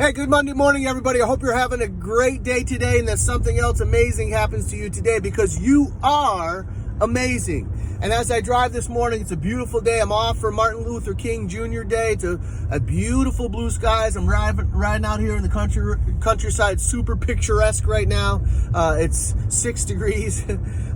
Hey, good Monday morning, everybody. I hope you're having a great day today and that something else amazing happens to you today because you are amazing. And as I drive this morning, it's a beautiful day. I'm off for Martin Luther King Jr. Day. It's a beautiful blue skies. I'm riding out here in the countryside, super picturesque right now. It's 6 degrees,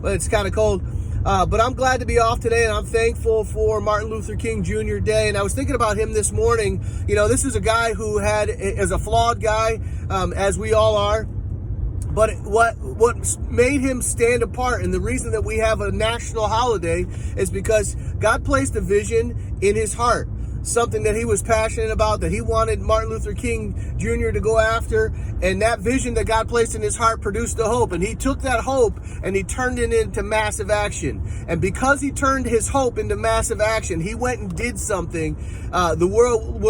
but it's kind of cold. But I'm glad to be off today, and I'm thankful for Martin Luther King Jr. Day. And I was thinking about him this morning. You know, this is a guy who is a flawed guy, as we all are. But what made him stand apart, and the reason that we have a national holiday, is because God placed a vision in his heart. Something that he was passionate about, that he wanted Martin Luther King Jr. to go after. And that vision that God placed in his heart produced the hope. And he took that hope and he turned it into massive action. And because he turned his hope into massive action, he went and did something. The world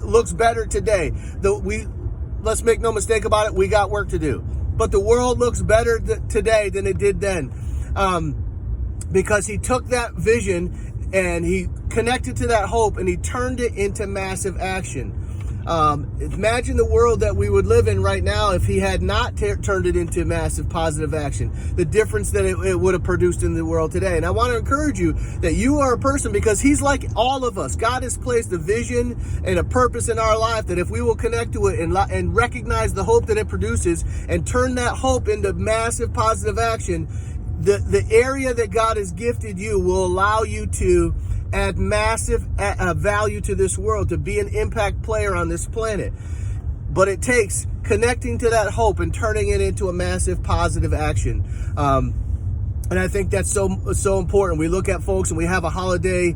looks better today. Let's make no mistake about it, we got work to do. But the world looks better today than it did then. Because he took that vision and he connected to that hope and he turned it into massive action. Imagine the world that we would live in right now if he had not turned it into massive positive action. The difference that it would have produced in the world today. And I want to encourage you that you are a person, because he's like all of us. God has placed a vision and a purpose in our life that if we will connect to it and recognize the hope that it produces and turn that hope into massive positive action, the area that God has gifted you will allow you to add massive value to this world, to be an impact player on this planet. But it takes connecting to that hope and turning it into a massive positive action. And I think that's so important. We look at folks and we have a holiday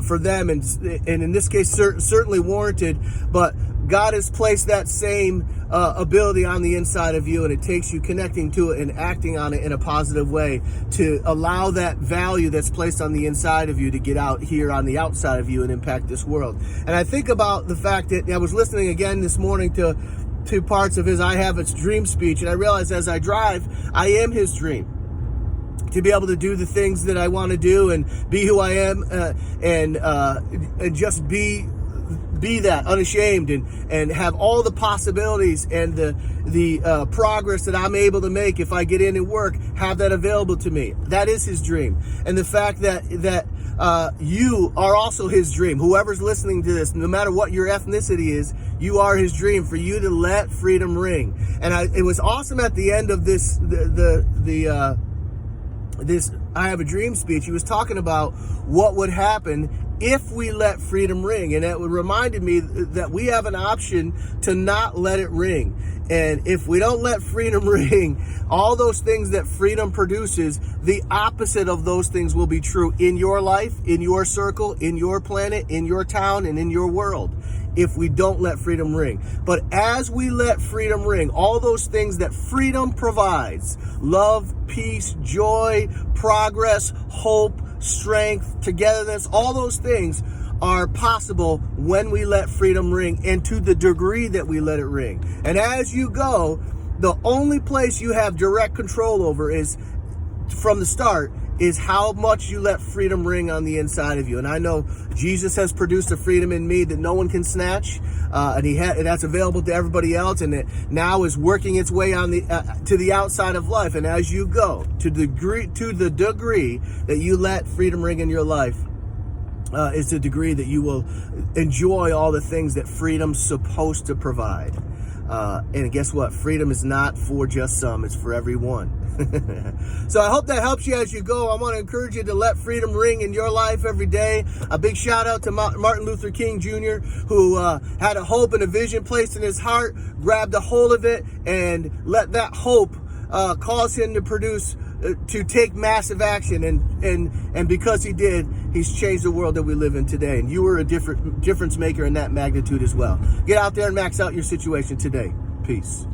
for them, and in this case, certainly warranted. But God has placed that same ability on the inside of you, and it takes you connecting to it and acting on it in a positive way to allow that value that's placed on the inside of you to get out here on the outside of you and impact this world. And I think about the fact that I was listening again this morning to parts of his I Have a Dream speech, and I realized as I drive, I am his dream. To be able to do the things that I want to do and be who I am, and just be that unashamed and have all the possibilities and the progress that I'm able to make if I get in and work, have that available to me. That is his dream. And the fact that you are also his dream. Whoever's listening to this, no matter what your ethnicity is, you are his dream, for you to let freedom ring. And it was awesome at the end of this I Have a Dream speech. He was talking about what would happen if we let freedom ring. And it reminded me that we have an option to not let it ring. And if we don't let freedom ring, all those things that freedom produces, the opposite of those things will be true in your life, in your circle, in your planet, in your town, and in your world, if we don't let freedom ring. But as we let freedom ring, all those things that freedom provides, love, peace, joy, progress, hope, strength, togetherness, all those things are possible when we let freedom ring, and to the degree that we let it ring. And as you go, the only place you have direct control over is, from the start, is how much you let freedom ring on the inside of you. And I know Jesus has produced a freedom in me that no one can snatch, and that's available to everybody else, and it now is working its way on to the outside of life. And as you go, to the degree that you let freedom ring in your life, is the degree that you will enjoy all the things that freedom's supposed to provide. And guess what? Freedom is not for just some, it's for everyone. So I hope that helps you as you go. I want to encourage you to let freedom ring in your life every day. A big shout out to Martin Luther King Jr., who had a hope and a vision placed in his heart, grabbed a hold of it, and let that hope cause him to produce, to take massive action. And because he did, he's changed the world that we live in today. And you are a difference maker in that magnitude as well. Get out there and max out your situation today. Peace.